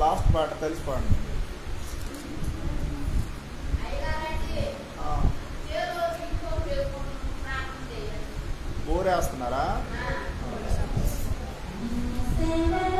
Last పాట తెలిసిపోండి. ఊరేస్తున్నారా? Amen.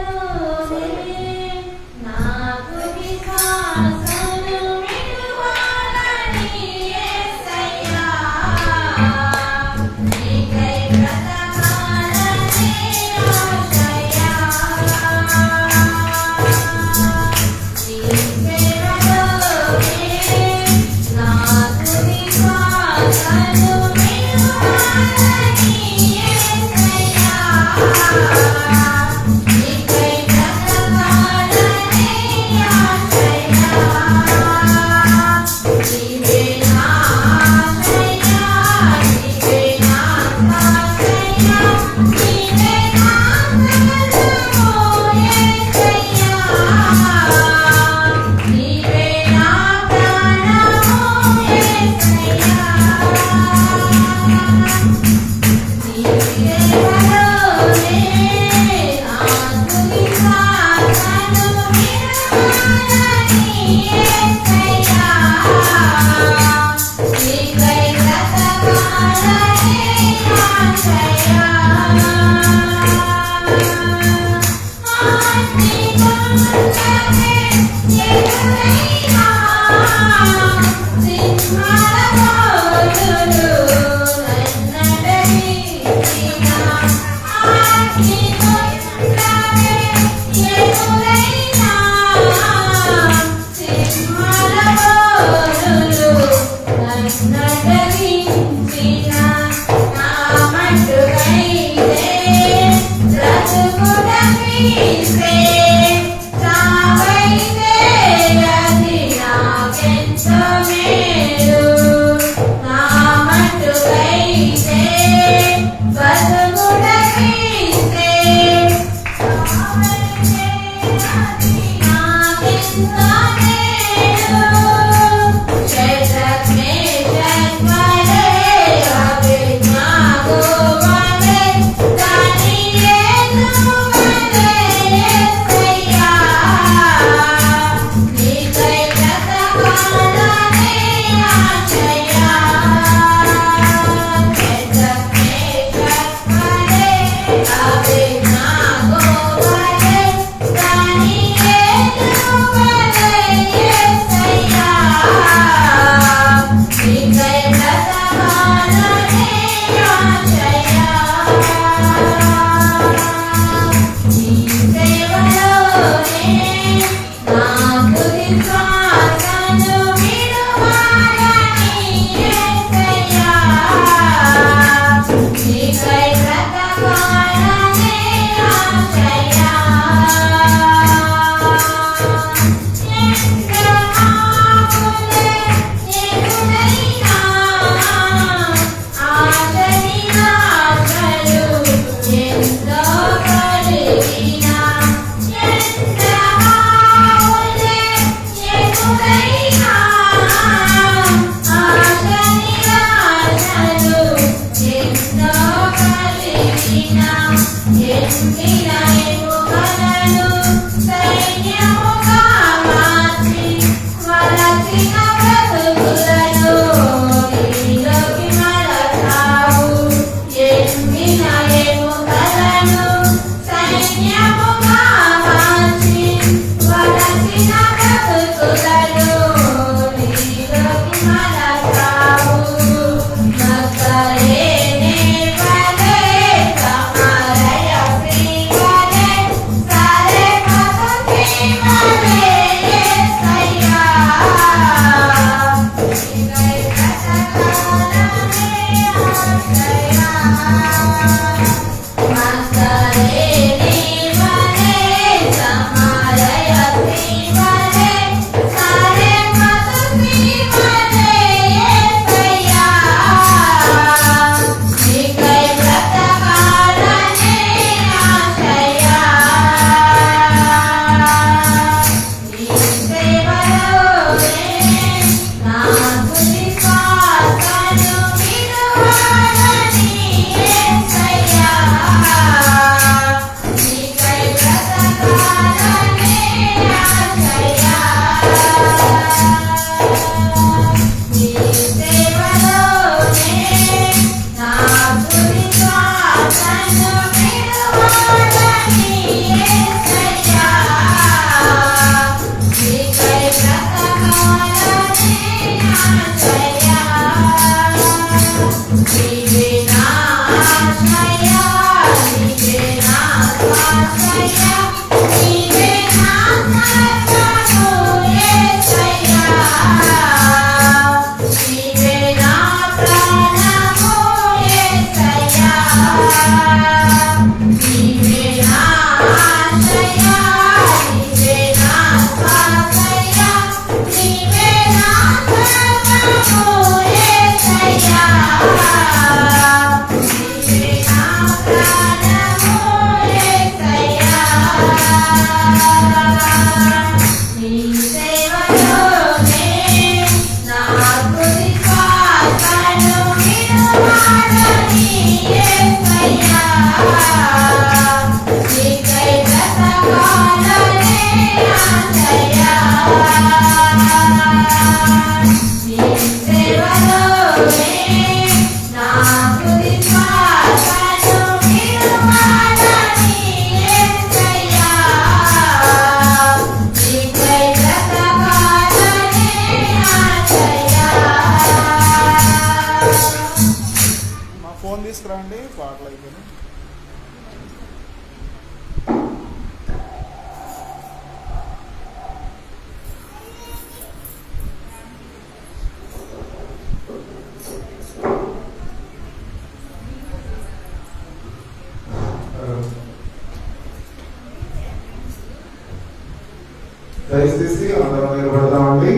దయచేసి అందరం నిలబడదామండి.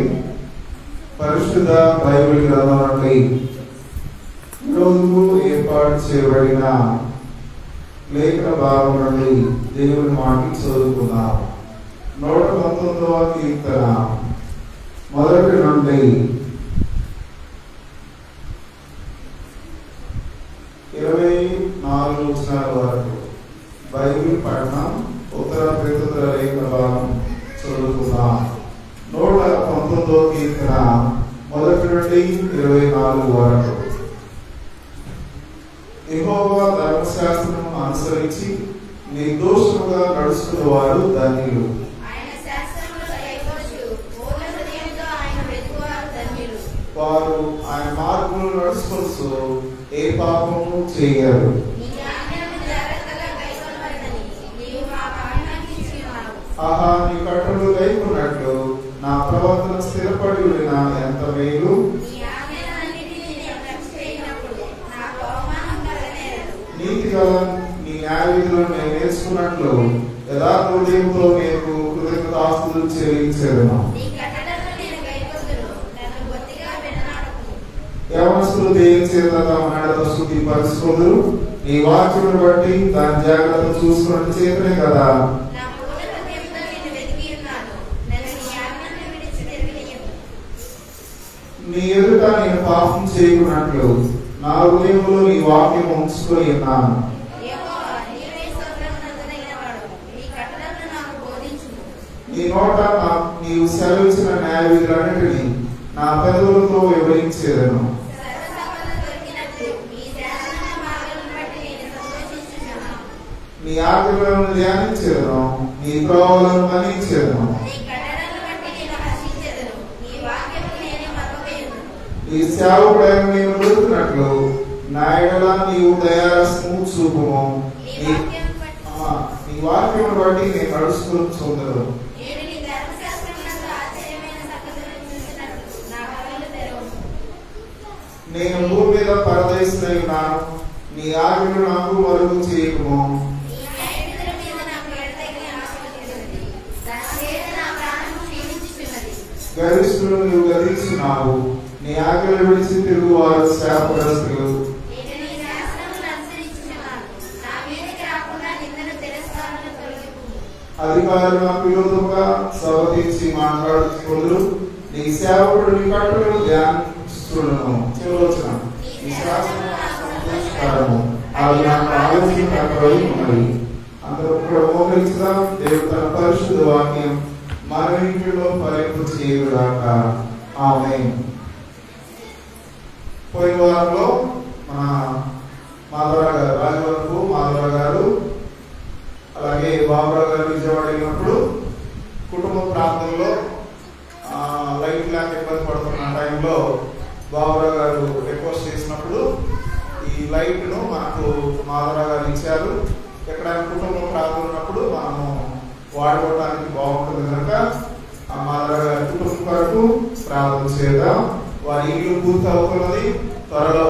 పరిశుద్ధ బైబిల్ గ్రంథం నుండి ఈరోజు ఏర్పాటు చేయబడిన లేఖన భాగం నుండి దేవుని మాటలు చదువుకున్నాం. 119వ కీర్తన మొదటి నుండి 24 వచనాల వరకు బైబిల్ పఠనం ఉత్తర ప్రతుత్తర లేఖన భాగం చదువుకున్నాం. 119వ కీర్తన మొదటి నుండి 24 వరకు. యెహోవా ధర్మశాస్త్రమును అనుసరించి నిర్దోషముగా నడుచుకున్న వారు ధన్యులు. వారు ఆయన మార్గములు నడుచుకొనుచు ఏ పాపము చేయరు. ఆహా, నీ కట్టడలు గైకొన్నట్లు నా ప్రవర్తన స్థిరపడి ఉన్న ఎంత మేలు. నీతి గల నీ న్యాయ విధులను నేను నేర్చుకున్నట్లు యథార్థ హృదయంతో నేను కృతజ్ఞతాస్తుతులు చెల్లించేదను. యవనస్తులు దేవుని చేత తమ నడత శుద్ధి పరుచుకొందురు. నీ వాక్యమును బట్టి దాని జాగ్రత్త చూసుకున్న చేతనే కదా. నీ ఎదుట నేను పాపం చేయకున్నట్లు నా హృదయంలో నీ వాక్యం ఉంచుకొని ఉన్నాను. నీ నోట నీవు సెలవిచ్చిన న్యాయ విధులన్నిటినీ నా పెదవులతో వివరించేదను. నీ ఆజ్ఞలను ధ్యానించేదను, నీ త్రోవలను మన్నించేదను. నీ సేవకుడైన నేను దొరికినట్లు నా ఎడల నీవు దయారసము చూపుము. నీ వాక్యమును బట్టి నేను నడుచుకుంటున్నాను. నేను భూమి మీద పరదేశినై ఉన్నాను. నీ ఆజ్ఞలు నాకు మరుగు చేయకుము. గరిష్ఠులు నువ్వు గదిస్తున్నావు. నీ ఆజ్ఞలు విడిచి తిరుగువారు శాపగ్రస్తులు. అధికారులు నాకు విరోధంగా సభ తీర్చి మాట్లాడుకుందరు. నీ సేవకుడు నీ కట్టడలు ధ్యానిస్తున్నాను. చివరొచ్చిన నీ శాసనము అది నాకు ఆలోచన ఉన్నది. అందరూ కూడా మోకరించుదాం. దేవుడు తన పరిశుద్ధ వాక్యం మన ఇంటిలో ఫలింపు చేయుగాక. ఆమేన్. పోయిన వారంలో మన మాధవరావు గారు రాజవరపు మాధవరావు గారు అలాగే బాబురావు గారు విజయవాడ వెళ్ళినప్పుడు కుటుంబ ప్రాంతంలో లైట్ ల్యాండ్ ఇబ్బంది పడుతున్న టైంలో బాబురావు గారు రిక్వెస్ట్ చేసినప్పుడు ఈ లైట్ను మనకు మాధవరావు గారు ఇచ్చారు. ఎక్కడైనా కుటుంబ ప్రాంతం ఉన్నప్పుడు మనము వాడుకోవడానికి బాగుంటుంది కనుక ఆ మాధవరావు గారి కుటుంబం వరకు ప్రార్థన చేద్దాం. వారి ఇల్లు పూర్తి అవుతున్నది. త్వరలో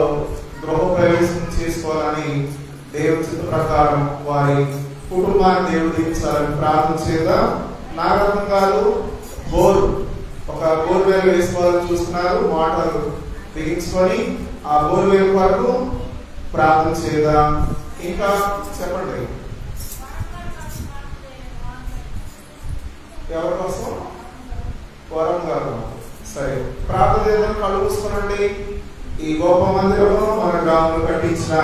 గృహ ప్రవేశం చేసుకోవాలని దేవుని చిత్త ప్రకారం వారి కుటుంబాన్ని దేవుడు దీవించాలని ప్రార్థన చేద్దాం. నాగరత్నం గారు ఒక బోర్వెల్ వేసుకోవాలని చూస్తున్నారు. వాటర్ బిగించుకొని ఆ బోర్వెల్ వరకు ప్రార్థన చేద్దాం. ఇంకా చెప్పండి, ఎవరి కోసం? వరం గారు. సరే, ప్రార్థన చేద్దాం. కళ్ళు మూసుకోనండి. ఈ గొప్ప మందిరంలో మన గ్రామంలో కట్టించిన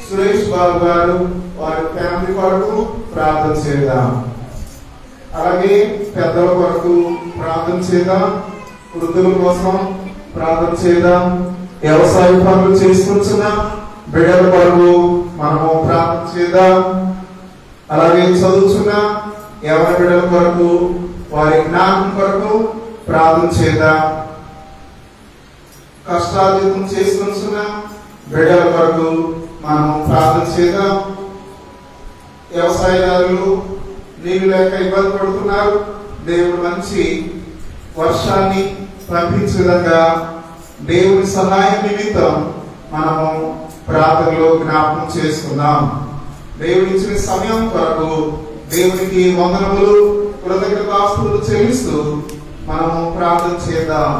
సురేష్ బాబు గారు వారి ఫ్యామిలీ కొరకు ప్రార్థన చేద్దాం. అలాగే పెద్దల కొరకు ప్రార్థన చేద్దాం. వృద్ధుల కోసం ప్రార్థన చేద్దాం. వ్యవసాయ పనులు చేసుకుంటున్న బిడ్డల కొరకు మనము ప్రార్థన చేద్దాం. అలాగే చదువుతున్న ఎవరి బిడ్డల కొరకు వారి జ్ఞానం కొరకు ప్రార్థన చేద్దాం. కష్టార్జితం చేసుకుంటున్న బిడ్డల కొరకు మనం ప్రార్థన చేద్దాం. వ్యవసాయదారులు నీళ్లు లేక ఇబ్బంది పడుతున్నారు. దేవుడు మంచి వర్షాన్ని పంపించే విధంగా దేవుని సహాయం నిమిత్తం మనము ప్రార్థనలో జ్ఞాపకం చేసుకుందాం. దేవుడి ఇచ్చిన సమయం కొరకు దేవునికి వందనములు, కృతజ్ఞతాస్తుతులు చెల్లిస్తూ మనము ప్రార్థన చేద్దాం.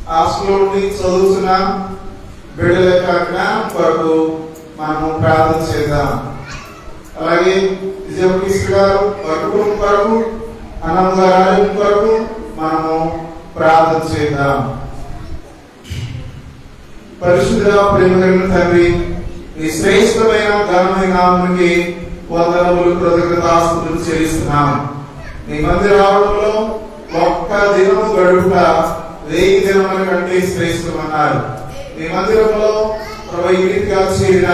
హాస్టల్లో ఉండి చదువుతున్న బిడ్డల యొక్క జ్ఞానం కొరకు మనము ప్రార్థన చేద్దాం. అలాగే విజయకృష్ణ గారు వారి కుటుంబం కొరకు, అన్నమ్మ గారి ఆరోగ్యం కొరకు మనము ప్రార్థన చేద్దాం. పరిశుద్ధ ప్రేమ కలిగిన తండ్రి, ఈ శ్రేష్టమైన ఘనమైన నామమునికి వందనములు కృతజ్ఞతాస్తుతులు చెల్లిస్తున్నాం. నీ మందిర రావడంలో ఒక్క దినము గడుపుట 1000 దినముల కంటే శ్రేష్టమన్నారు. నీ మందిరంలో ప్రభు ఈ రీతిగా చేరిన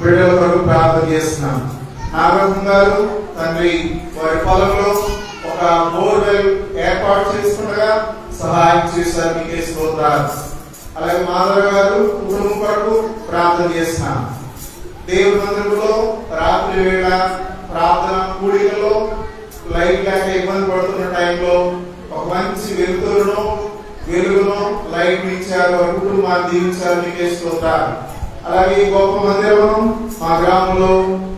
బిడ్డల కొరకు ప్రార్థన చేస్తున్నాం. నాగరత్న గారు తండ్రి వారి పొలంలో ఒక బోర్వెల్ ఏర్పాటు చేసుకుండగా సహాయం చేశారు, మీకే స్తోత్రాలు. అలాగే మాధవ గారు కుటుంబం కొరకు ప్రార్థన చేస్తున్నాం. దేవుని మందిరంలో రాత్రి వేళ ప్రార్థన కూడికల్లో లైట్ లేక ఇబ్బంది పడుతున్న టైంలో ఒక మంచి వెలుగును లైట్ ఇచ్చారు, వారి కుటుంబాన్ని దీవించారు, మీకే స్తోత్రాలు. అలాగే ఈ గొప్ప మందిరం మా గ్రామంలో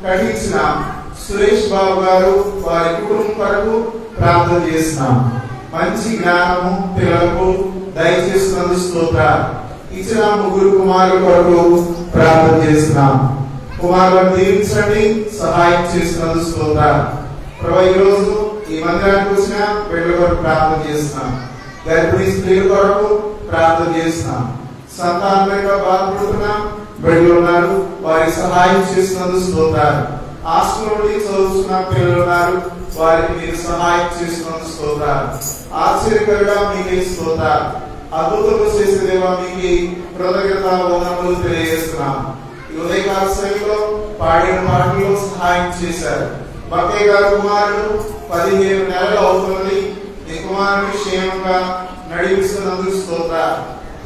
కట్టించిన సురేష్ బాబు గారు వారి కుటుంబం కొరకు ప్రార్థన చేస్తున్నాం. మంచి జ్ఞానము పిల్లలకు దయచేస్తున్నందుకు స్తోత్రాలు. ఇచ్చిన 3 కుమారుల కొరకు ప్రార్థన చేస్తున్నాం. కుమారులను దీవించండి, సహాయం చేస్తున్నందుకు స్తోత్రాలు. ప్రభు ఈ రోజు ఈ మందిరానికి వచ్చిన బిడ్డల కొరకు ప్రార్థన చేస్తున్నాం. గర్భిణీ స్త్రీల కొరకు ప్రార్థన చేస్తున్నాం. సంతానం లేక బాధపడుతున్న బిడ్డలు ఉన్నారు, వారి సహాయం చేస్తున్నందుకు స్తోత్రాలు. హాస్టల్ నుండి చదువుతున్న పిల్లలు ఉన్నారు, వారికి మీరు సహాయం చేస్తున్నందుకు స్తోత్రాలు. ఆశ్చర్యకరంగా మీకే స్తోత్రాలు. అద్భుతము చేసే దేవా మీకు కృతజ్ఞత వందనములు తెలియజేస్తున్నాం. ఈ ఉదయకాల సమయంలో పాడిన పాటల్లో సహాయం చేశారు. బక్కయ్య గారి కుమారుడు 15 నెలలు అవుతుంది. ఈ కుమారుని క్షేమంగా నడిపిస్తున్నందుకు స్తోత్రాలు.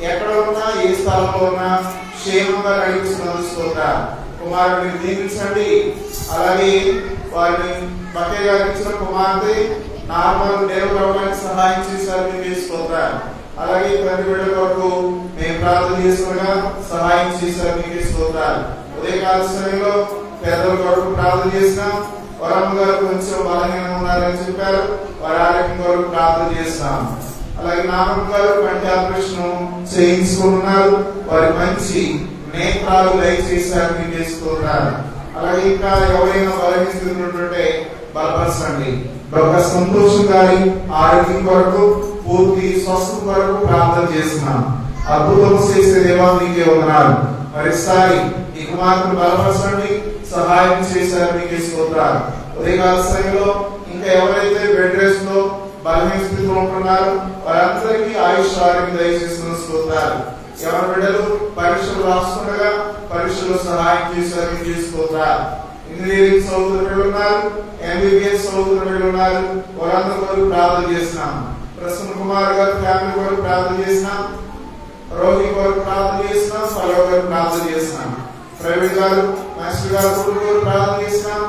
ఎక్కడ ఉన్నా ఏ స్థలంలో ఉన్నా క్షేమంగా నడిపిస్తున్నందుకు స్తోత్రాలు. కుమారుడిని దీవించండి. అలాగే వారిని బక్కయ్య గారికి ఇచ్చిన కుమార్తె నార్మల్ డెలివరీ అవ్వడానికి సహాయం చేశారు, మీకే స్తోత్రాలు. అలాగే ప్రతి బిడ్డ కొరకు మేము ప్రార్థన చేస్తుండగా సహాయం చేశారు, మీకే స్తోత్రాలు. ఉదయకాల సమయంలో పెద్దల కొరకు ప్రార్థన చేసినాం. వరమ్మ గారు కొంచెం బలహీనంగా ఉన్నారని చెప్పారు, వారి ఆరోగ్యం కొరకు ప్రార్థన చేస్తాం. అలాగే నానమ్మ గారు కంటి ఆపరేషన్ చేయించుకున్నారు, వారి మంచి నేత్రాలు దయచేశారు, మీకే స్తోత్రాలు. అలాగే ఇంకా ఎవరైనా బలహీనంగా బలపరచండి. డాక్టర్ సంతోషం గారి ఆరోగ్యం కొరకు పూర్తి స్వస్థత కొరకు ప్రార్థన చేస్తున్నాం. అద్భుతం చేసే దేవా మీకే వందనాలు. మరిసారి ఈ కుమార్తెను బలపరచండి, సహాయం చేశారు, మీకే స్తోత్రాలు. ఉదయకాల సమయంలో ఇంకా ఎవరైతే బెడ్ రెస్ట్ లో బలహీన స్థితిలో ఉంటున్నారో వారందరికీ ఆయుష్ ఆరోగ్యం దయచేస్తున్న స్తోత్రాలు. ఎవరి బిడ్డలు పరీక్షలు రాస్తుండగా పరీక్షలో సహాయం చేశారు, మీకే స్తోత్రాలు. ఇంజనీరింగ్ చదువుతున్న బిడ్డలు ఉన్నారు, MBBS చదువుతున్న బిడ్డలు ఉన్నారు, వారందరి కొరకు ప్రార్థన చేస్తున్నాం. ప్రసన్న కుమార్ గారు ఫ్యామిలీ కొరకు ప్రార్థన చేసినాం. రోగి కొరకు ప్రార్థన చేసినాం. ఫలో గారు ప్రార్థన చేసినాం. ప్రవీణ్ గారు మాస్టర్ గారు కొరకు ప్రార్థన చేసినాం.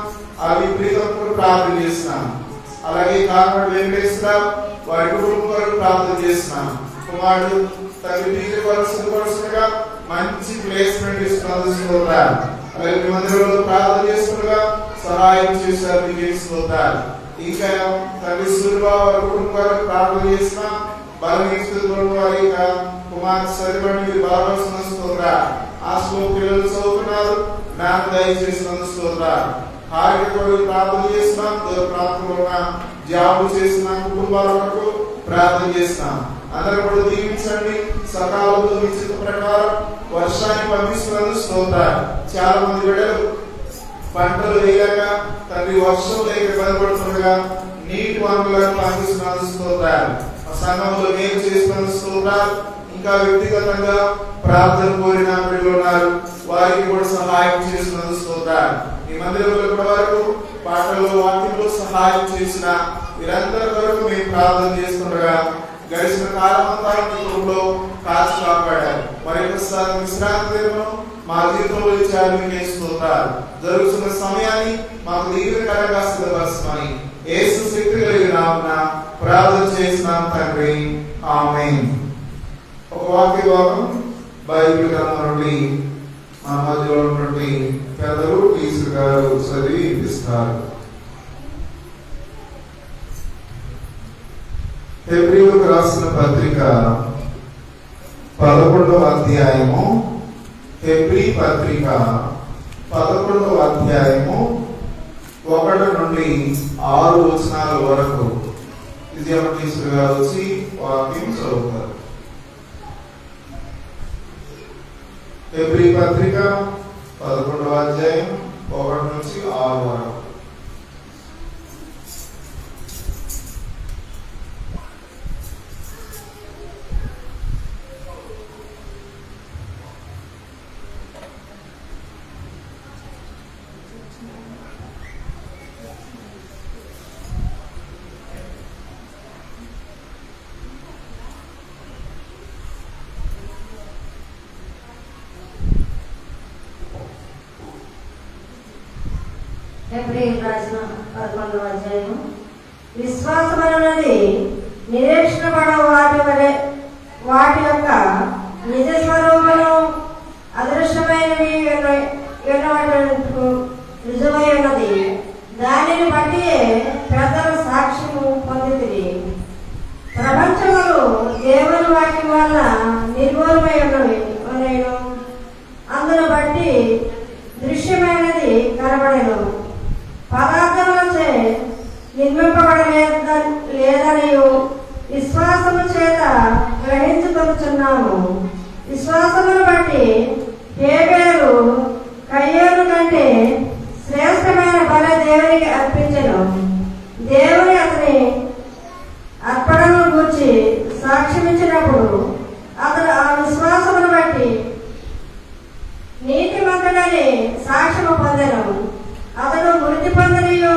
అవి ప్రీతం కొరకు ప్రార్థన చేసినాం. అలాగే కాన్వెంట్ వెంకటేశ్వర వారి కుటుంబం కొరకు ప్రార్థన చేసినాం. కుమారుడు తల్లి టీచర్ కొరకు సిద్ధపరుస్తుండగా మంచి ప్లేస్మెంట్ ఇస్తున్నందుకు అలాగే మందిరంలో ప్రార్థన చేస్తుండగా సహాయం చేశారు, మీకే స్తోత్రాలు. ఇంకా తల్లి సూర్యబాబు వారి కుటుంబం కొరకు ప్రార్థన చేసినాం. బలహీన వారి కుమార్ సరిపడి బలపరుస్తున్న స్తోత్రాలు. హాస్టల్లో పిల్లలు చదువుతున్నారు, జ్ఞానం దయచేస్తున్న స్తోత్రాలు. ఆరోగ్య కొరకు ప్రార్థన చేస్తున్నాం. ప్రార్థన జాబు చేసిన కుటుంబాల వరకు ప్రార్థన చేస్తున్నాం. అందరూ కూడా దీవించండి. సకాలంలో మీ చిత్త ప్రకారం వర్షాన్ని పంపిస్తున్నందుకు స్తోత్రాలు. చాలా మంది బిడ్డలు పంటలు వేయలేక తండ్రి వర్షం లేక ఇబ్బంది పడుతుండగా నీటి వనరులను పంపిస్తున్నందుకు స్తోత్రాలు. సంఘంలో మేలు చేస్తున్నందుకు స్తోత్రాలు. ఇంకా వ్యక్తిగతంగా ప్రార్థన కోరిన బిడ్డలు ఉన్నారు, వారికి కూడా సహాయం చేస్తున్నందుకు స్తోత్రాలు. ఈ మందిరంలో ఇప్పటి వరకు పాటల్లో వాక్యంలో సహాయం చేసిన వీరందరి వరకు మేము ప్రార్థన చేస్తుండగా గడిచిన కాలం అంతా మీ కుటుంబంలో కాచి కాపాడారు. మరి ఒకసారి విశ్రాంతి మా జీవితంలో ఇచ్చారు, మీకే స్తోత్రాలు. జరుగుతున్న సమయాన్ని మాకు దీర్ఘకాలంగా సిద్ధపరచమని యేసు శక్తి కలిగిన నామమున ప్రార్థన చేస్తున్నాం తండ్రి, ఆమేన్. ఒక వాక్య భాగం బైబిల్ గ్రంథం నుండి మా మధ్యలో ఉన్నటువంటి పెద్దలు సిస్టర్ గారు చదివి వినిపిస్తారు. హెబ్రీయులకు రాసిన పత్రిక 11వ అధ్యాయము, హెబ్రీ పత్రిక 11వ అధ్యాయము 1 నుండి 6 వచనాల వరకు విజయమఠీశ్వరి గారు వచ్చి వాక్యం చదువుతారు. హెబ్రీ పత్రిక 11వ అధ్యాయం 1 నుంచి 6 వరకు. హెబ్రీయులకు రాసిన 11వ అధ్యాయము. విశ్వాసమనున్నది నిరీక్షణ పడవ వాటి యొక్క నిజ స్వరూపము అదృశ్యమైనవి వినబడేందుకు రుజువై ఉన్నది. దానిని బట్టి పెద్దలు సాక్ష్యము పొందితిరి. ప్రపంచములు దేవుని వాక్యం వల్ల నిర్మూలమై ఉన్నవి. అందును బట్టి దృశ్యమైనది కనబడేను, పదార్థములచే నిర్మింపబడలేదనియు విశ్వాసము చేత గ్రహించుకొనుచున్నాము. విశ్వాసమును బట్టి హేబెలు కయ్యోను కంటే శ్రేష్టమైన బలి దేవునికి అర్పించెను. దేవుని అతని అర్పణను గూర్చి సాక్ష్యమిచ్చినప్పుడు అతడు ఆ విశ్వాసమును బట్టి నీతిమంతుడని సాక్ష్యము పొందెను. అతడు మృతి పొందనియు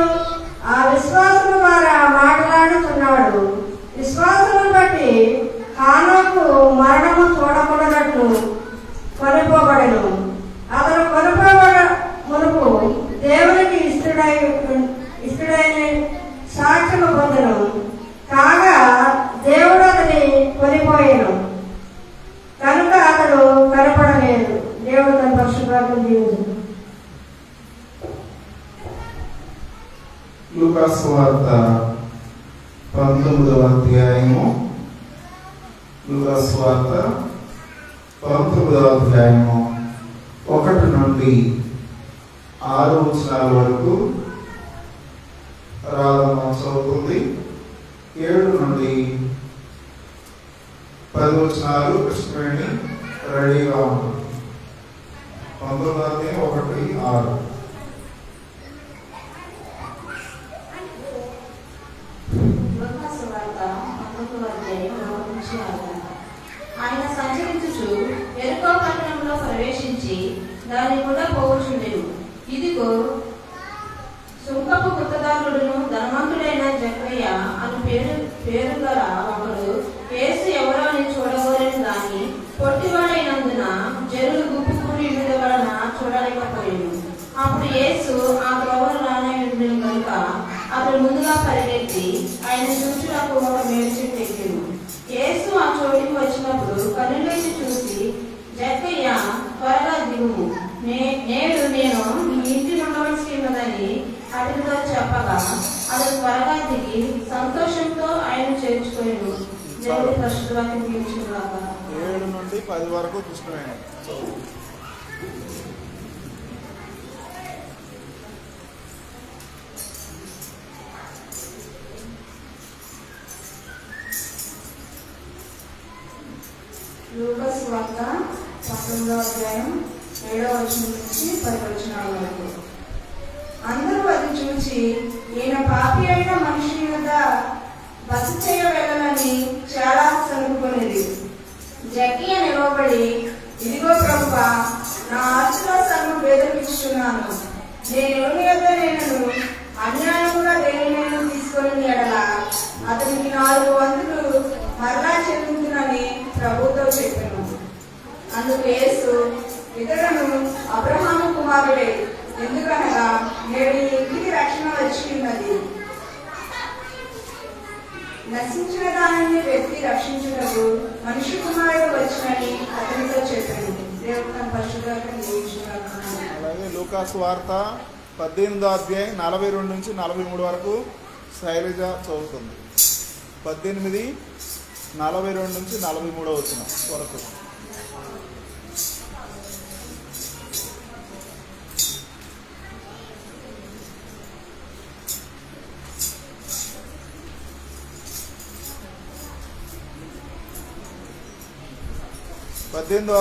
ఆ విశ్వాసము ద్వారా మాట్లాడుతున్నాడు. విశ్వాసమును బట్టి హానోకు మరణము చూడకూడనట్లు కొనుకోబడెను. అతడు కొనుకోబడ మునుపు దేవునికి ఇష్టడైన సాక్ష్యము పొందెను. కాగా దేవుడు అతని కొనిపోయాను కనుక అతడు కనపడలేదు. దేవుడు తన పరిశుభ్రాత్మను దీవించును. లూకా సువార్త 19వ అధ్యాయము, లూకా సువార్త 19వ అధ్యాయము 1 నుండి 6 వచనాల వరకు రాధమ్మ చదువుతుంది. 7 నుండి 10 వచనాలు కృష్ణవేణి రెడీగా ఉంటుంది. 19వ అధ్యాయం 1-6. ఆయన సంచరించుచు యెరికో పట్టణంలో ప్రవేశించి దాని కూడా పోవచ్చుండెను. ఇదిగో సుంకపు గుత్తదారుడును ధనవంతుడైన జక్కయ్య అని పేరు గల ఒకడు యేసు ఎవరో అని చూడగోరని దాన్ని పొట్టివాడైనందున జనులు గుంపుకూడి ఉండుట వలన చూడలేకపోయాను. అప్పుడు యేసు ఆ త్రోవను రానయుండును కనుక అతడు ముందుగా పరిగెత్తి ఆయన చూచుటకు ఒక మేలు చెట్టు ఎక్కెను. యేసు ఆ చోటికి వచ్చినప్పుడు కన్నులేసి చూసి, జక్కయ్య త్వరగా దిగుము, నేడు నేను మీ ఇంటి ఉండవలసి ఉన్నదని అతనితో చెప్పగా అతను త్వరగా దిగి సంతోషంతో ఆయన చేర్చుకోను. దేవుడి పరిశుద్ధవాక్యం దీవించుగాక. 7 నుండి 10 వరకు కృష్ణవేణి. లూకా సువార్త 19వ అధ్యాయం 7వ వచనం నుంచి 10వ వచనాల వరకు. అందరూ అది చూచి ఈయన పాపి అయిన మనిషి వద్ద బస చేయ వెళ్ళాలని చాలా సనుకునేది. జక్కయ్య నిలవబడి, ఇదిగో ప్రభువా, నా ఆస్తుల సగం బేదకిస్తున్నాను. నేను ఎవరి యొద్ద నేను అన్యాయముగా దేనినైనా తీసుకొని ఎడల అతనికి 4 వంతులు మరలా చెల్లించునని ప్రభుతో చెప్పాను. అందుకు యేసు, ఇతరులను అబ్రహాము కుమారుడే, ఎందుకనగా నేడు ఈ ఇంటికి రక్షణ వచ్చి ఉన్నది. నశించిన దానిని వ్యక్తి రక్షించుటకు మనిషి కుమారుడు వచ్చినని అతనితో చెప్పాను. దేవుడు తన పరిశుద్ధతను దీవించుగాక. అలాగే లూకా సువార్త 18వ అధ్యాయం 42 నుంచి 43 వరకు శైలజ చదువుతుంది. 18, 42 నుంచి 43 వచనం వరకు.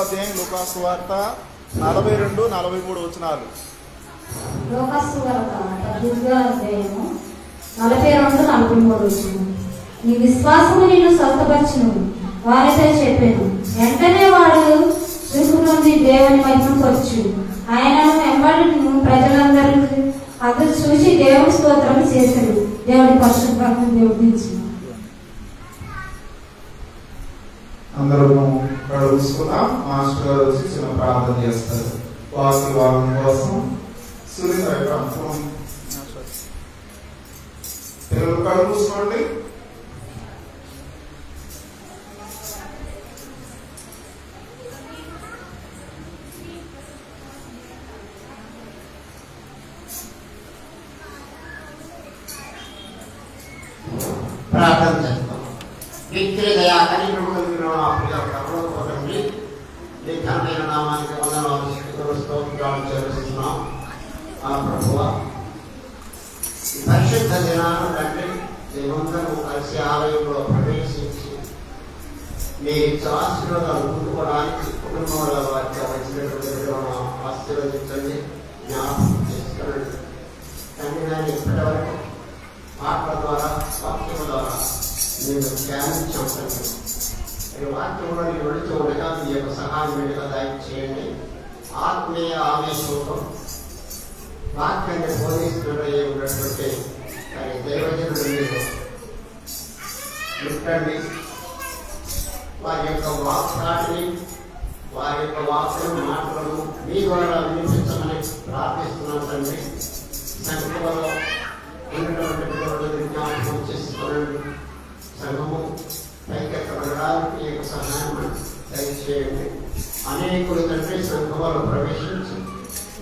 అధ్యాయం లూకా సువార్త 42, 43 వచనాలు. లూకా సువార్త 18వ అధ్యాయము 42, 43 వచనం. నీ విశ్వాసము నిన్ను స్వస్థపరచును వారితో చెప్పాను. వెంటనే వాడు చూపు నుండి దేవుని మహిమపరచు. ఆయనను వెంబడిను ప్రజలందరూ అతను చూసి దేవుని స్తోత్రం చేశారు. దేవుడి పరిశుద్ధ దేవుడించు. అందరూ కడుగుసుకున్నాం. మాస్టర్ గారు వచ్చి చిన్న ప్రార్థన చేస్తారు. వాక్యం కోసం సునీత పిల్లలు కడుగుసుకోండి. ప్రార్థన చేస్తాం. వ్యక్తి దయా కలిగిన తండ్రి, నీ ఘనమైన నామానికి వందనాలు స్తోత్రాలు చెల్లిస్తున్నాం. ఆ ప్రభువా, ఈ పరిశుద్ధ దినాన్ని తండ్రి మేమందరూ కలిసి ఆలయంలో ప్రవేశించి మీ ఆశీర్వాదాలు పొందుకోవడానికి కుటుంబంలో వారికి వచ్చినటువంటి ఆశీర్వదించండి, జ్ఞాపకం చేసుకోండి తండ్రి. నేను ఇప్పటి వరకు మాటల ద్వారా వాక్యం ద్వారా నేను ధ్యానించాం తండ్రి. మీరు వాక్యంలో నేను నడుచు ఉండగా మీ యొక్క సహాయం మీదుగా దయచేయండి. ఆత్మీయ ఆవేశంతో వాక్యాన్ని బోధిస్తున్నట్టు ఉన్నటువంటి మరి దైవజనుడు మీరు ముట్టండి. వారి యొక్క వాక్యాన్ని వారి యొక్క వాక్యం మాటలను మీ ద్వారా వినిపించమని ప్రార్థిస్తున్నాను తండ్రి. సంఘంలో ఉన్నటువంటి పిల్లలను జ్ఞాపకం చేసుకోండి. సంఘము పైకెత్తబడడానికి ఈ యొక్క సహాయం దయచేయండి. అనేకులు తండ్రి సంఘంలో ప్రవేశించి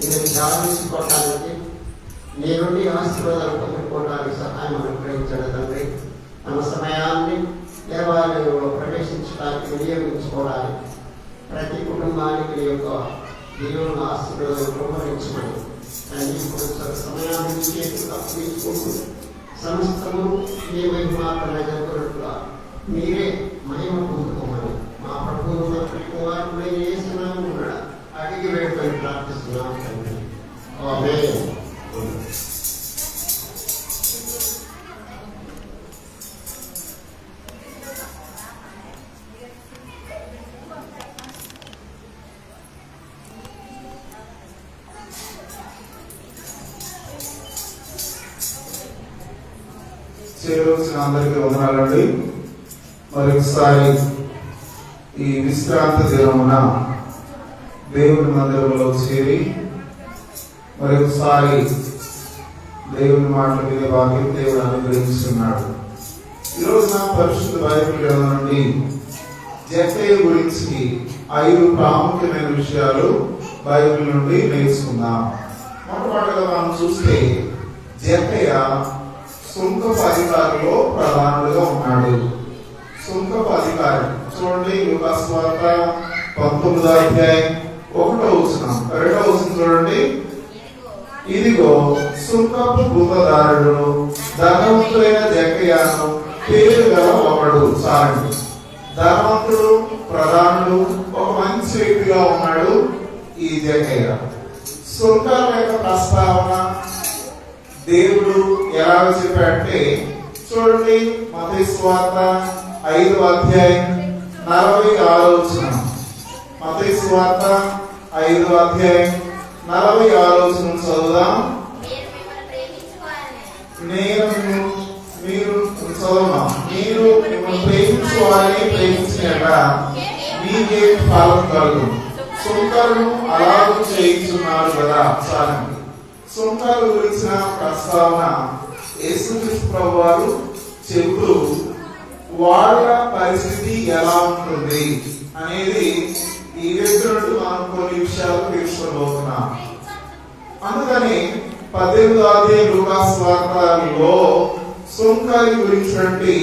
నేను సాధించుకోవడానికి నీ నుండి ఆశీర్వాదాలు పొందుకోవడానికి సహాయం అనుగ్రహించండి తండ్రి. తమ సమయాన్ని దేవాలయంలో ప్రవేశించడానికి వినియోగించుకోవడానికి ప్రతి కుటుంబానికి నీ యొక్క దేవుని ఆశీర్వాదాలు కుమ్మరించమని సమయాన్ని తీసుకుంటూ సమస్తము మీ మహిమ మాత్రమే జరుగుతున్నట్లుగా మీరే మహిమ పొందుకోమని మా ప్రభువు కుమారుడు చేస్తున్నాము అడిగి వేడుకొని ప్రార్థిస్తున్నాము తండ్రి. ఆమేన్. చేరవలసిన అందరికీ వందనాలండి. మరొకసారి ఈ విశ్రాంతి దినమున దేవుని మందిరంలో చేరి మరొకసారి దేవుని మాటల మీద వాక్యం దేవుడు అనుగ్రహిస్తున్నాడు. ఈరోజు నా పరిశుద్ధ బైబిల్ గ్రంథం నుండి జక్కయ్య గురించి 5 ప్రాముఖ్యమైన విషయాలు బైబిల్ నుండి నేర్చుకుందాం. మొట్టమొదటిగా మనం చూస్తే జక్కయ్య సుంకపు అధికారిలో ప్రధానుడుగా ఉన్నాడు. సుంకపు అధికారి చూడండి, లూకా సువార్త 19వ అధ్యాయం 1వ వచనం 2వ వచనం చూడండి. ఇదిగో సుంకపు భూతదారుడు ధనవంతుడైన జక్కయ్యను పేరు గల ఒకడు. చాలండి, ధనవంతుడు, ప్రధానుడు, ఒక మంచి వ్యక్తిగా ఉన్నాడు ఈ జక్కయ్య. సుంకాల యొక్క ప్రస్తావన దేవుడు ఎలా చెప్పాడంటే చూడండి, మత్తయి సువార్త 5వ అధ్యాయం 46వ వచనం. మత్తయి సువార్త 5వ అధ్యాయం 46వ వచనం చదువుదాం. మీరు మిమ్మల్ని ప్రేమించు వారిని ప్రేమించినట్లా మీకే ఫలం కలుగు. సుంకరులు అలాగూ చేయించున్నారు కదా. చాలండి, సుంకరు గురించిన ప్రస్తావన యేసుక్రీస్తు ప్రభువారు చెబుతూ వాళ్ళ పరిస్థితి ఎలా ఉంటుంది అనేది ఈ వ్యక్తులు మనం కొన్ని విషయాలు తెలుసుకోబోతున్నాం. అందుకని 18వ అధ్యాయం లూకాసు వార్తలో సుంకరి గురించి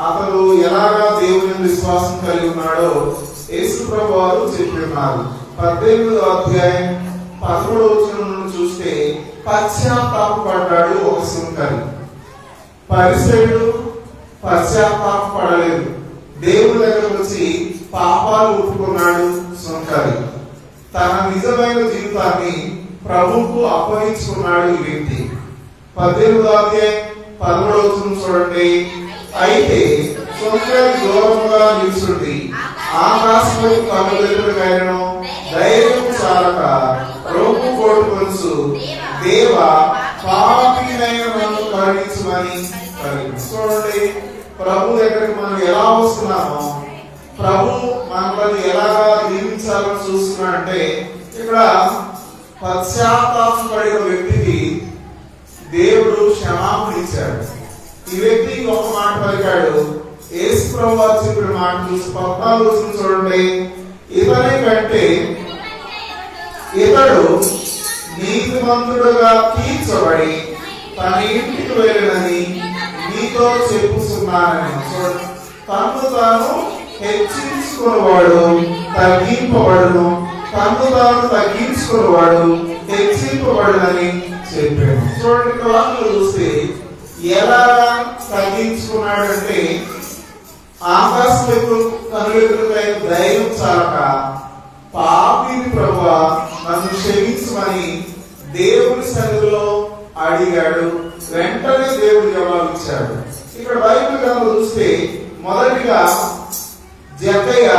అతడు ఎలాగా దేవుని విశ్వాసం కలిగి ఉన్నాడో యేసు ప్రభు వారు చెప్పిన్నారు. 18వ అధ్యాయం 11వ వచనం నుండి చూస్తే పశ్చాత్తాపపడ్డాడు ఒక సుంకరి. పరిసయ్యుడు పశ్చాత్తాపపడలేదు. దేవుని దగ్గరకు వచ్చి పాపాలు ఒప్పుకున్నాడు సుంకరి. తన నిజమైన జీవితాన్ని ప్రభువుకు అప్పగించుకున్నాడు ఈ వ్యక్తి. 18వ అధ్యాయం 11వ వచనం చూడండి. అయితే సుంకరి దూరంగా నిలుచుండి ఆకాశము కనుగొనను ధైర్యం చాలక రొమ్ము కొట్టుకొనుచు దేవా పాపినైన నన్ను కరుణించుమని చూడండి. ప్రభు దగ్గరికి మనం ఎలా వస్తున్నామో, ప్రభు మనల్ని ఎలాగా దీవించాలని చూస్తున్నాడంటే, ఇక్కడ పశ్చాత్తాపడిన వ్యక్తికి దేవుడు క్షమాపణ ఇచ్చాడు. ఈ వ్యక్తి ఒక మాట పలికాడు. యేసు ప్రభు వారు చెప్పిన మాట చూసి 14 చూడండి. ఇతని కంటే ఇతడు నీతిమంతుడుగా తీర్చబడి తన ఇంటికి వెళ్ళినని నీతో చెప్పుతున్నానని. చూడండి, తను తాను హెచ్చించుకున్నవాడు తగ్గింపబడును, తను తాను తగ్గించుకున్నవాడు హెచ్చింపబడునని చెప్పాడు. చూడండి, ఇక్కడ వాక్యం చూస్తే ఎలా తగ్గించుకున్నాడంటే, ఆకాశం వైపు కనుగొనకై ధైర్యం చాలక పాపిని ప్రభువా నన్ను క్షమించమని దేవుని సన్నిధిలో అడిగాడు. వెంటనే దేవుడు జవాబు ఇచ్చాడు. ఇక్కడ బైబిల్ గ్రంథంలో చూస్తే మొదటిగా జక్కయ్య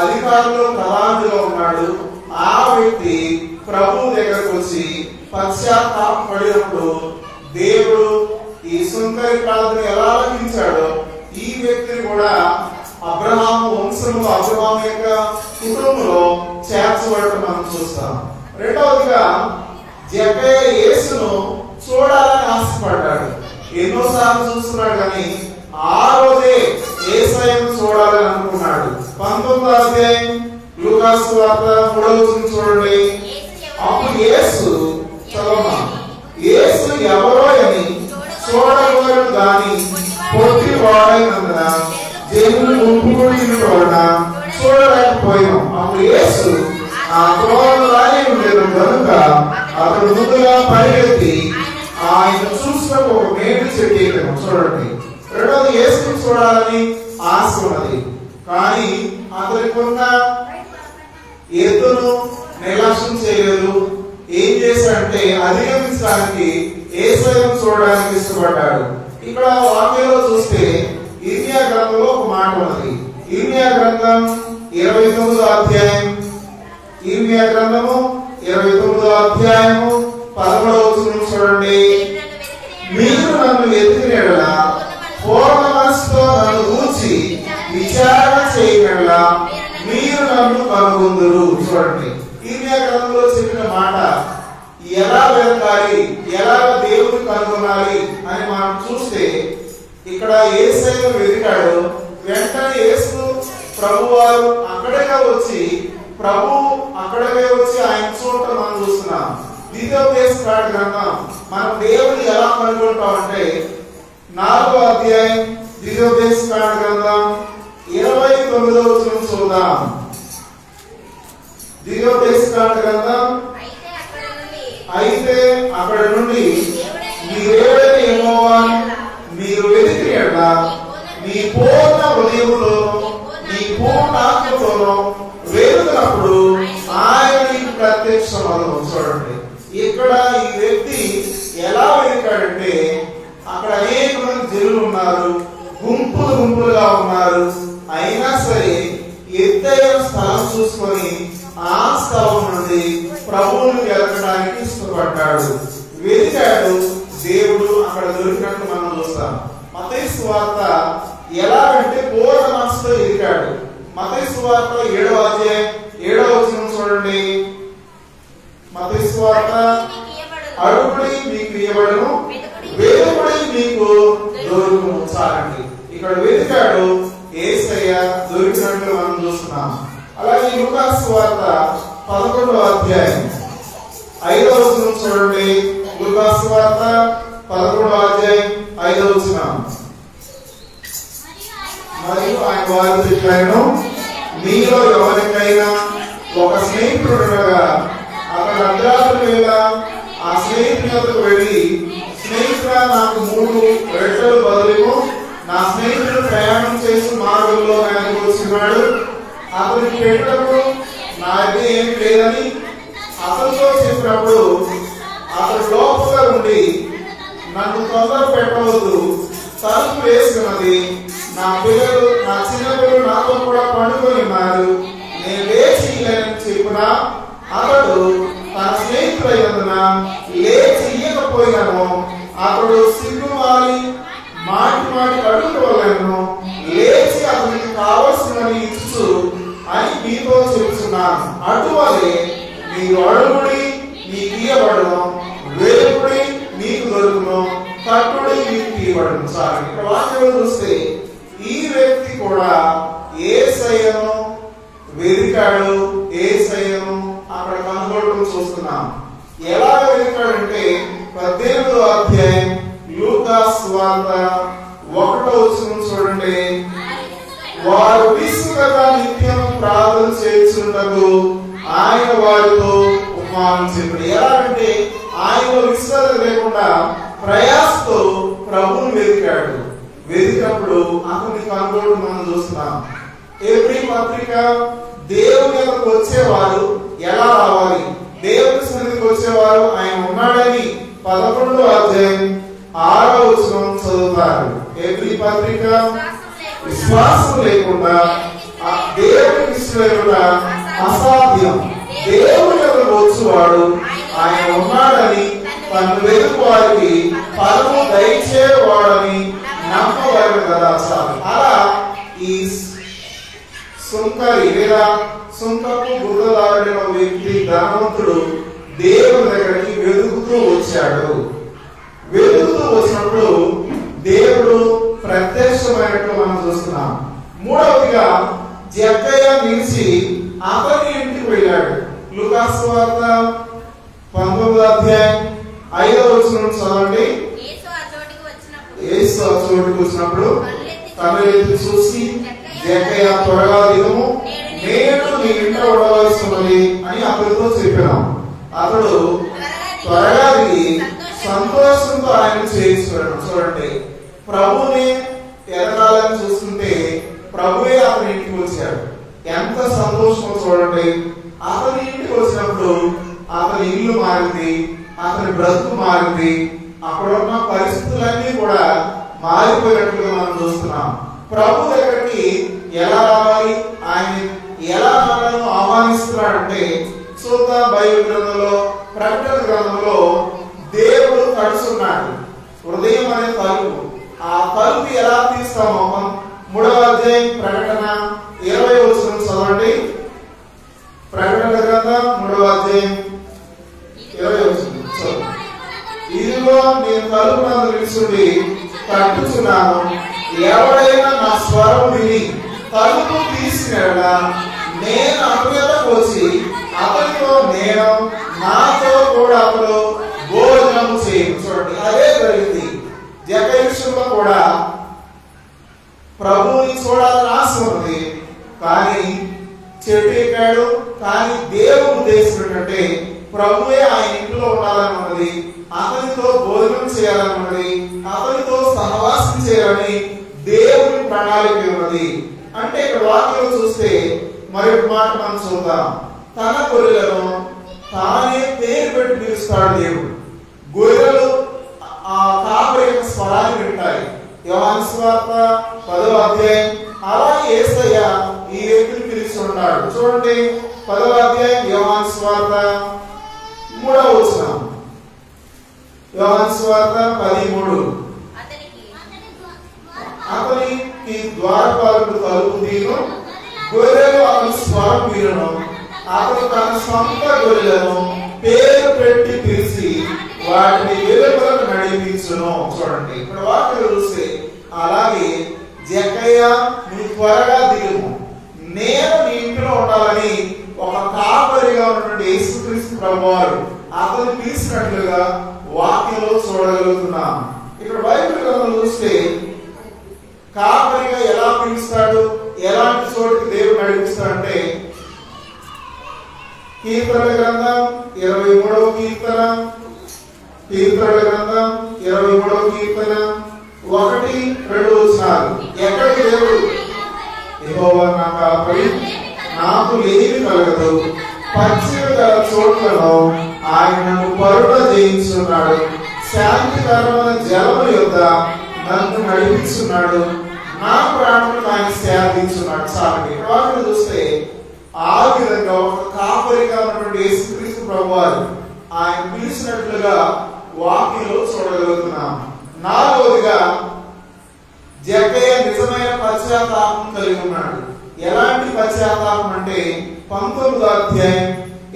అధికారంలో ప్రధానిగా ఉన్నాడు. ఆ వ్యక్తి ప్రభు దగ్గరకు వచ్చి పశ్చాత్తాపడినప్పుడు దేవుడు ఈ సుంకరి ప్రార్థన ఎలా ఆలకించాడో ఈ వ్యక్తిని కూడా అబ్రహాము వంశంలో, అబ్రహాము యొక్క కుటుంబంలో చేర్చబడటం మనం చూస్తాం. రెండవదిగా జక్కయ్య యేసును చూడాలని ఆశపడ్డాడు. ఎన్నోసార్లు చూస్తున్నాడు కానీ ఆ రోజే యేసయ్యను చూడాలని అనుకున్నాడు. 19వ అధ్యాయం లూకాసు వార్త 3వ వచనం చూడండి. అప్పుడు యేసు యేసు ఎవరో అని చూడగలడు గాని పొట్టి వాడైనందున జనులు గుంపుకూడిన వలన చూడలేకపోయాం. అప్పుడు యేసు ఆ త్రోవను రాయి ఉండేది కనుక అతడు ముందుగా పరిగెత్తి ఆయన చూసినప్పుడు ఒక మేడి చెట్టు ఎక్కాను. చూడండి, రెండవది యేసుని చూడాలని ఆశ ఉన్నది కానీ అతనికి ఉన్న ఎత్తును నిర్లక్ష్యం చేయలేదు. ఏం చేశాడంటే అధిగమించడానికి యేసయ్యను చూడడానికి ఇష్టపడ్డాడు. ఇక్కడ వాక్యంలో చూస్తే ఇర్మియా గ్రంథంలో ఒక మాట ఉన్నది. ఇర్మియా గ్రంథం 29వ అధ్యాయం, ఇర్మియా గ్రంథము 29వ అధ్యాయము 11వ వచనం చూడండి. మీరు నన్ను వెతికిన యెడల పూర్ణ మనసుతో నన్ను గూర్చి విచారణ చేయని యెడల మీరు నన్ను కనుగొందురు. చూడండి, ఇర్మియా గ్రంథంలో చెప్పిన మాట ఎలా వెతకాలి, ఎలా దేవుని కనుగొనాలి అని మనం చూస్తే ఇక్కడ యేసయ్యను వెతికాడు. వెంటనే యేసు ప్రభువారు అక్కడికే వచ్చి ఆయన చూడటం మనం చూస్తున్నాం. ద్వితీయోపదేశకాండ గ్రంథం మనం దేవుని ఎలా కనుగొంటామంటే 4వ అధ్యాయం ద్వితీయోపదేశకాండ గ్రంథం 29వ వచనం చూద్దాం. ద్వితీయోపదేశకాండ గ్రంథం అయితే అక్కడ నుండి మీరేడని యెహోవాను మీరు వెతికిన యెడల మీ పూర్ణ హృదయముతోనూ మీ పూర్ణ ఆత్మతోనూ వెతుకునప్పుడు ఆయన మీకు ప్రత్యక్షమగును. చూడండి, ఇక్కడ ఈ వ్యక్తి ఎలా వెతికాడంటే అక్కడ అనేక మంది జనులు ఉన్నారు, గుంపులుగా ఉన్నారు. అయినా సరే ఎత్తైన స్థలం చూసుకొని ఆ స్థలం నుండి ప్రభువుని వెతకడానికి ఇష్టపడ్డాడు, వెతికాడు. దేవుడు అక్కడ దొరికినట్టు మనం చూస్తాం. మత్తయి సువార్త ఎలా అంటే పూర్ణ మనసుతో వెతికాడు. మత్తయి సువార్త 7వ అధ్యాయం 7వ వచనం చూడండి. మత్తయి సువార్త అడుగుడి మీకు ఇవ్వబడును, వెతుకుడి మీకు దొరుకును. చాలండి, ఇక్కడ వెతికాడు, యేసయ్య దొరికినట్లు మనం చూస్తున్నాం. అలాగే లూకాసు వార్త 11వ అధ్యాయం 5వ వచనం చూడండి. లూకాసు సువార్త 11వ అధ్యాయం 5వ వచనం. మరియు ఆయన వారితో చెప్పాను, మీలో ఎవరికైనా ఒక స్నేహితుడు ఉండగా అతడు అర్ధరాత్రి వేళ ఆ స్నేహితుని వద్దకు వెళ్ళి, స్నేహితుడా నాకు 3 రొట్టెలు బదులు నా స్నేహితుడు ప్రయాణం చేసి మార్గంలో ఆయనకు వచ్చినాడు, అతనికి పెట్టకు నా దగ్గర ఏం లేదని అతనితో చెప్పినప్పుడు అతడు లోపల ఉండి, నన్ను తొందర పెట్టవద్దు, తలుపు వేసుకున్నది, నా చిన్నపిల్లలు నాతో కూడా పండుకొని ఉన్నారు, నేను లేచి ఇయ్యనని చెప్పిన అతడు తన స్నేహితులైనందున లేచి ఇయ్యకపోయినను అతడు సిగ్గుమాలి మాటి అడుగుకోలేను, లేచి అతనికి కావలసినవి ఇచ్చు అని మీతో చెప్తున్నాను. అటువలే మీరు అడుగుడి మీకు ఇయ్యబడును, వేలుడి మీకు దొరుకును, తట్టుడి మీకు ఇవ్వబడును. సార్ ఇక్కడ వాక్యం చూస్తే ఈ వ్యక్తి కూడా యేసయ్యను వెదికాడు, యేసయ్యను అక్కడ కనుగొనడం చూస్తున్నాం. ఎలా వెదికాడంటే 18వ అధ్యాయం లూకాసు సువార్త 1వ వచనం చూడండి. వారు విసుగగా నిత్యం ప్రార్థన చేయుచుండగా ఆయన వారితో ఉపమానం చెప్పాడు. ఎలా అంటే ఆయనలో విశ్వాస లేకుండా ప్రయాసతో ప్రభువును వెతికాడు. వెతికినప్పుడు అతన్ని కనుగొనడం మనం చూస్తున్నాం. ఎవ్రీ పత్రిక దేవుని యొక్కకు వచ్చేవారు ఎలా రావాలి, దేవుని సన్నిధికి వచ్చేవారు ఆయన ఉన్నాడని 11వ అధ్యాయం 6వ వచనం చదువుతారు. ఎవ్రీ పత్రిక విశ్వాసం లేకుండా దేవునికి ఇష్టమైనగా అసాధ్యం. దేవుని యొక్కకు వచ్చేవాడు ఆయన ఉన్నాడని తను వెతుకు వారికి ఫలము దయచేవాడని నమ్మవారు కదా. అలా ఈ సుంకరి లేదా సుంకపు గుర్రదారుడైన వ్యక్తి ధనవంతుడు దేవుని దగ్గరికి వెతుకుతూ వచ్చాడు. వెతుకుతూ వచ్చినప్పుడు దేవుడు ప్రత్యక్షమైనట్లు మనం చూస్తున్నాం. మూడవదిగా జక్కయ్య నిలిచి అతని ఇంటికి వెళ్ళాడు. లూకాసు సువార్త 19వ అధ్యాయం 5వ వచనం చదవండి. యేసు ఆ చోటుకు వచ్చినప్పుడు కన్నులెత్తి చూసి, జక్కయ్య త్వరగా దిగుము, నేను నీ ఇంట ఉండవలసినది అని అతడితో చెప్పాను. అతడు త్వరగా దిగి సంతోషంతో ఆయన చేయించుకున్నాడు. చూడండి, ప్రభుని ఎదగాలని చూస్తుంటే ప్రభువే అతని ఇంటికి వచ్చాడు. ఎంత సంతోషమో చూడండి. అతని ఇంటికి వచ్చినప్పుడు అతని ఇల్లు మారింది, అతని బ్రతుకు మారింది, అక్కడున్న పరిస్థితులన్నీ కూడా మారిపోయినట్లుగా మనం చూస్తున్నాం. ప్రభు దగ్గరికి ఎలా రావాలి, ఆయన ఎలా మనల్ని ఆహ్వానిస్తున్నాడంటే చూద్దాం. బైబిల్ గ్రంథంలో, ప్రకటన గ్రంథంలో దేవుడు తడుచున్నాడు. హృదయం అనే తలుపు, ఆ తలుపు ఎలా తీస్తామో 3వ అధ్యాయం ప్రకటన 20వ వచనం చదవండి. ప్రకటన గ్రంథం 3వ అధ్యాయం 20వ వచనం. ఇదిగో నేను తలుపు నందు నిలుచుండి తట్టుచున్నాను, ఎవడైనా నా స్వరం విని తలుపు తీసిన నేను అటువైపుకు వచ్చి అతనితో నేను నాతో కూడా అతడు భోజనం చేయను. చూడండి, అదే జరిగింది. జక్కయ్య విషయంలో కూడా ప్రభువుని చూడాలని ఆశ ఉంది, కానీ చెట్టు ఎక్కాడు. కానీ దేవుడు ఉద్దేశం ఏంటంటే ప్రభువే ఆయన ఇంట్లో ఉండాలని ఉన్నది, అతనితో భోజనం చేయాలని ఉన్నది, అతనితో సహవాసం చేయాలని దేవుని ప్రణాళిక ఉన్నది. అంటే ఇక్కడ వాక్యం చూస్తే మరొక మాట మనం చూద్దాం. తన గొర్రెలను తానే పేరు పెట్టి పిలుస్తాడు దేవుడు. గొర్రెలు ఆ కాపరి యొక్క స్వరాన్ని వింటాయి. యోహాను సువార్త 10వ అధ్యాయం అలాగే యేసయ్య ఈ వ్యక్తిని పిలుస్తున్నాడు. చూడండి, 10వ అధ్యాయం యోహాను సువార్త 3వ వచనం. యోహాను సువార్త 13. అతనికి ద్వారపాలకుడు తలుపు తీయను, గొర్రెలు అతని స్వరం వినను, అతను తన సొంత గొర్రెలను పేరు పెట్టి పిలిచి వాటిని వెలుపలకు నడిపించును. చూడండి, ఇక్కడ వాక్యం చూస్తే అలాగే జక్కయ్య నువ్వు త్వరగా దిగుము, నేను నీ ఇంట్లో ఉండాలని ఒక కాపరిగా ఉన్నటువంటి యేసుక్రీస్తు ప్రభువారు అతను పిలిచినట్లుగా వాక్యంలో చూడగలుగుతున్నాం. ఇక్కడ బైబిల్ గ్రంథం చూస్తే కాపరిగా ఎలా పిలుస్తాడు, ఎలాంటి చోటికి దేవుడు నడిపిస్తాడంటే కీర్తనల గ్రంథం 23వ కీర్తన, కీర్తనల గ్రంథం 23వ కీర్తన 1-2 వచనాలు. ఎక్కడికి దేవుడు యెహోవా నా కాపరి, నాకు లేమి కలగదు, పచ్చిక గల చోట్లలో ఆయన నన్ను పరుడ చేయించున్నాడు, శాంతికరమైన జలముల యొద్ద నన్ను నడిపించున్నాడు, నా ప్రాణములకు ఆయన శాంతించున్నాడు. చాలండి. వాటిని చూస్తే ఆ విధంగా ఒక కాపరిగా ఉన్నటువంటి యేసుక్రీస్తు ప్రభువారు ఆయన పిలిచినట్లుగా వాక్యంలో చూడగలుగుతున్నాం. 4వదిగా జక్కయ్య నిజమైన పశ్చాత్తాపం కలిగి ఉన్నాడు. ఎలాంటి పశ్చాత్తాపం అంటే 19వ అధ్యాయం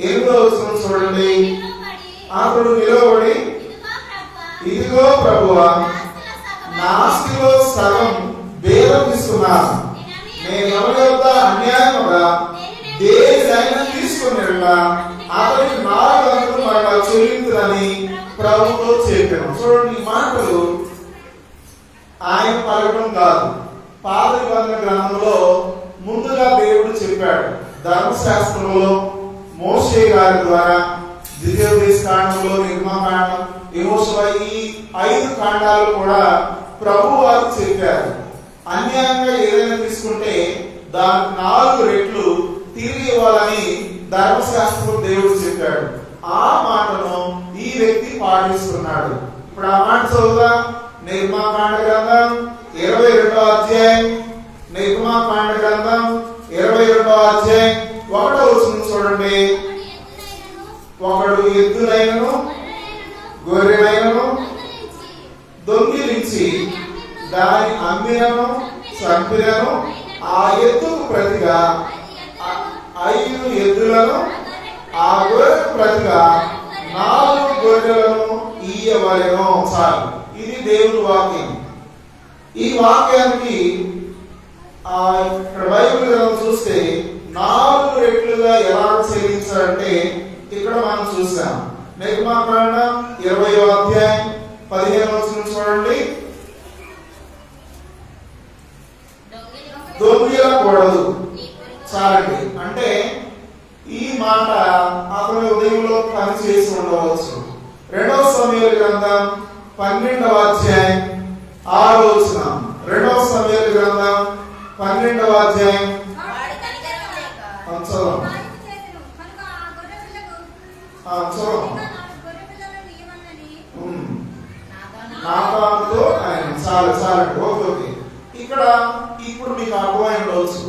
8వ వచనం చూడండి. అతడు నిలబడి, ఇదిగో ప్రభువా, నా ఆస్తిలో సగం భేదం ఇస్తున్నాను, నేను ఎవరి యొక్క అన్యాయముగా దేనినైనా తీసుకుని అతనికి 4 వంతులు మరలా చెల్లించుదని ప్రభుతో చెప్పాను. చూడండి, ఈ మాటలు ఆయన పలకడం కాదు. పాత నిబంధన గ్రంథంలో ముందుగా దేవుడు చెప్పాడు. ధర్మశాస్త్రంలో మోషే గారి ద్వారా, ద్వితీయోపదేశ కాండంలో, నిర్మాకాండం, యెహోషువ, ఈ 5 కాండాలు కూడా ప్రభు వారు చెప్పారు. అన్యాయంగా ఏదైనా తీసుకుంటే దానికి 4 రెట్లు తిరిగి ఇవ్వాలని ధర్మశాస్త్రం దేవుడు చెప్పాడు. ఆ మాటను ఈ వ్యక్తి పాటిస్తున్నాడు. ఇప్పుడు ఆ మాట చదువుదా. నిర్మాకాండ గ్రంథం 22వ అధ్యాయం, నిర్మాకాండ గ్రంథం 22వ అధ్యాయం 1వ వచనం చూడండి. ఒకడు ఎద్దునైనను గొర్రెనైనను దొంగిలించి దాని అమ్మినను చంపినను ఆ ఎద్దుకు ప్రతిగా 5 ఎద్దులను, ఆ గొర్రెకు ప్రతిగా 4 గొర్రెలను ఇయ్యవలెను. చాలు. ఇది దేవుని వాక్యం. ఈ వాక్యానికి ఇక్కడ బైబిల్ గ్రంథం చూస్తే 4 రెట్లుగా ఎలా చెల్లించాలంటే ఇక్కడ మనం చూసాం. నిర్మాకాండం 20వ అధ్యాయం 15వ వచనం చూడండి. దొంగిలకూడదు. చాలండి. అంటే ఈ మాట అతని ఉదయంలో పని చేసి ఉండవచ్చు. 2వ సమూయేలు గ్రంథం 12వ అధ్యాయం 6వ వచనం. 2వ సమూయేలు గ్రంథం 12వ అధ్యాయం నాతో ఆయన చాలండి. ఓకే. ఇక్కడ ఇప్పుడు మీకు అర్థమై ఉండవచ్చు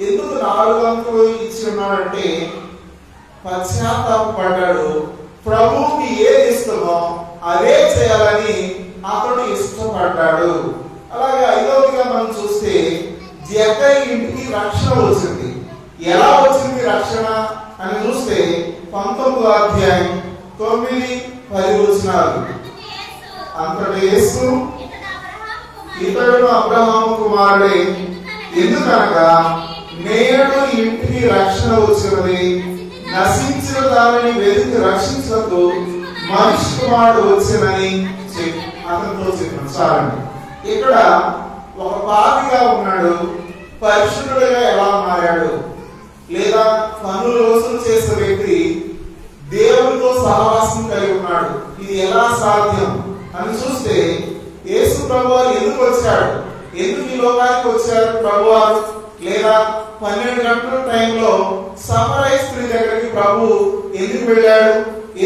ఎందుకు 4 వంతులు ఇచ్చి ఉన్నాడంటే పశ్చాత్తాపడ్డాడు. ప్రభువుకి ఏది ఇష్టమో అదే చేయాలని అతడు ఇష్టపడ్డాడు. అలాగే 5వదిగా మనం చూస్తే జక్కయ్య ఇంటికి రక్షణ వచ్చింది. ఎలా వచ్చింది రక్షణ అని చూస్తే 19వ అధ్యాయం 9-10 వచనాలు. అంతటి యేసు ఇతడు అబ్రహాము కుమారుడే, ఎందుకనగా నేడు ఇంటికి రక్షణ వచ్చినది, నశించిన దానిని వెతికి రక్షించకు మనిషి కుమారుడు వచ్చినని అతనితో చెప్పాను. చాలండి. ఇక్కడ ఒక పాపిగా ఉన్నాడు, పరిశుద్ధుడిగా ఎలా మారాడు, లేదా పనులు వసూలు చేసే వ్యక్తి దేవుడితో సహవాసం కలిగి ఉన్నాడు. ఇది ఎలా సాధ్యం అని చూస్తే యేసు ప్రభువారు ఎందుకు వచ్చాడు, ఎందుకు ఈ లోకానికి వచ్చారు ప్రభువారు, లేదా 12 గంటల టైంలో సమరయ స్త్రీ దగ్గరికి ప్రభు ఎందుకు వెళ్ళాడు,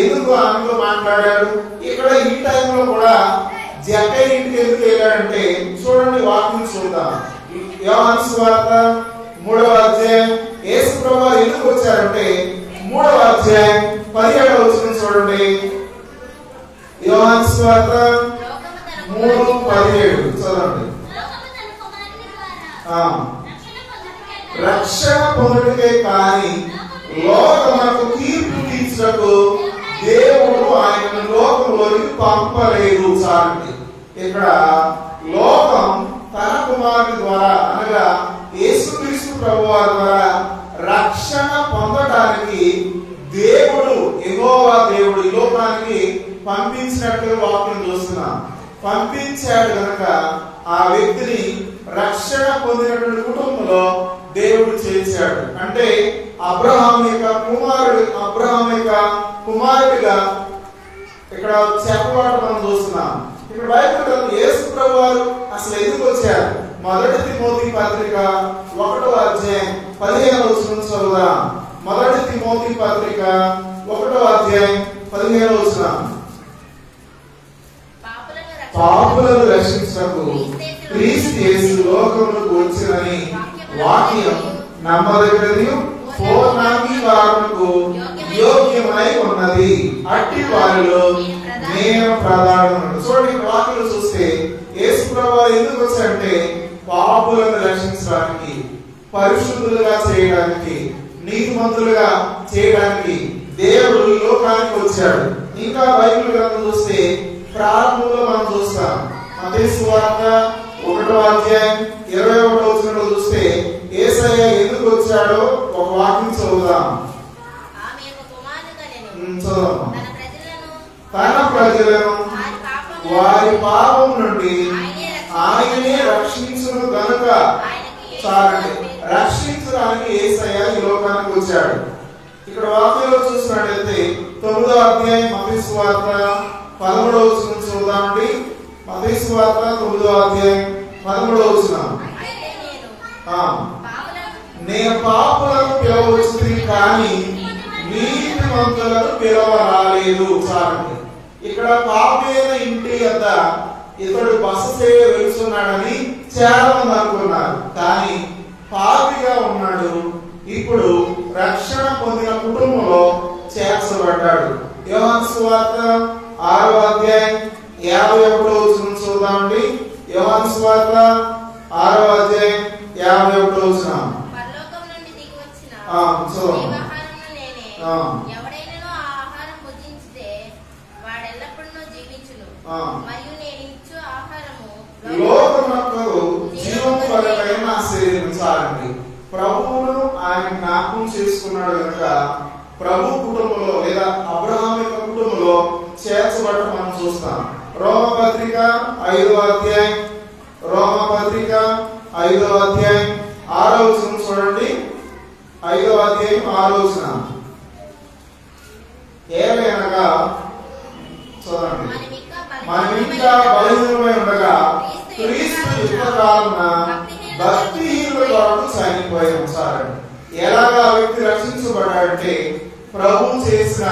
ఎందుకు ఆమెతో మాట్లాడాడు, ఇక్కడ ఈ టైంలో కూడా జక్కయ్య ఇంటికి ఎందుకు వెళ్ళాడంటే చూడండి, వాక్యం చూద్దాం. యోహాను సువార్త 3వ అధ్యాయం యేసు ప్రభువారు ఎందుకు వచ్చారంటే 3వ అధ్యాయం 17వ వచనం చూడండి. యోహాను సువార్త 3:17 చదవండి. రక్షణ పొందుటకే కానీ లోకమునకు తీర్పు తీర్చుటకు దేవుడు ఆయన లోకంలోకి పంపలేదు. చాలండి. ఇక్కడ లోకం తన కుమారుని ద్వారా అనగా యేసుక్రీస్తు ప్రభువారి ద్వారా రక్షణ పొందడానికి దేవుడు యెహోవా దేవుడు ఈ లోకానికి పంపించినట్లుగా వాక్యం చూస్తున్నాం. పంపించాడు కనుక ఆ వ్యక్తిని రక్షణ పొందినటువంటి కుటుంబంలో దేవుడు చేర్చాడు. అంటే అబ్రహాం యొక్క కుమారుడిగా ఇక్కడ చెప్పబడటం మనం చూస్తున్నాం. ఇక్కడ బైబిల్ యేసు ప్రభువారు అసలు ఎందుకు వచ్చారు? మొదటి తిమోతి పత్రిక 1వ అధ్యాయం 15వ వచనం చదువుదాం. మొదటి తిమోతి పత్రిక 1వ అధ్యాయం 15వ వచనం. పాపులను రక్షించుటకు క్రీస్తు యేసు లోకమునకు వచ్చినని వాక్యం నమ్మదగినది, పూర్ణాంగీకారమునకు యోగ్యమై ఉన్నది. అట్టి వారిలో నేను ప్రధానమును. చూడండి, వాక్యం చూస్తే యేసు ప్రభువు ఎందుకు వచ్చారంటే పాపులను రక్షించడానికి, పరిశుద్ధులుగా చేయడానికి, నీతిమంతులుగా చేయడానికి దేవుడు లోకానికి వచ్చాడు. ఇంకా బైబిల్ గ్రంథం చూస్తే ప్రారంభంలో మనం చూస్తాం. మత్తయి సువార్త 1వ అధ్యాయం 21వ వచనంలో చూస్తే యేసయ్య ఎందుకు వచ్చాడో ఒక వాక్యం చదువుదాం. తన ప్రజలను వారి పాపం నుండి ఆయనే రక్షించును గనుక, చాలండి, రక్షించడానికి యేసయ్య ఈ లోకానికి వచ్చాడు. ఇక్కడ వాక్యంలో చూసినట్లయితే 9వ అధ్యాయం మత్తయి సువార్త 13వ వచనం చూద్దామండి. మత్తయి సువార్త 9వ అధ్యాయం 13వ వచనం. నేను పాపులను పిలవచ్చును కానీ నీతిమంతులను పిలవరాలేదు. చాలండి, ఇక్కడ పాపైన ఇంటి వద్ద ఇతడు బస చేయ వెళ్తున్నాడని చాలా మంది అనుకున్నారు. కానీ పాపిగా ఉన్నాడు. ఇప్పుడు రక్షణ పొందిన కుటుంబంలో చేర్చబడ్డాడు. యోహాను సువార్త 6వ అధ్యాయం 51వ వచనం చూద్దామండి. యోహాను సువార్త 6వ అధ్యాయం 51వ వచనం. ఎవడైనా ఆహారం భుజించితే వాడెల్లప్పుడూ జీవించును. మరియు నేను ఇచ్చు ఆహారము లోకమునకు జీవము కొరకైన నా శరీరం. చాలండి, ప్రభువును ఆయన జ్ఞాపకం చేసుకున్నాడు కనుక ప్రభు కుటుంబంలో లేదా అబ్రహాం యొక్క కుటుంబంలో చేర్చబడటం మనం చూస్తాం. రోమపత్రిక 5వ అధ్యాయం 6వ వచనం చూడండి. 5వ అధ్యాయం 6వ వచనం. ఏలయనగా చూడండి, మనం ఇంకా బలహీనమై ఉండగా క్రీస్తు యుద్ధకాలమున భక్తిహీనుల కొరకు చనిపోయాం. చాలండి, ఎలాగా ఆ వ్యక్తి రక్షించబడ్డాడంటే ప్రభు చేసిన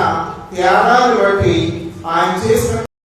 త్యాగాన్ని బట్టి, ఆయన చేసిన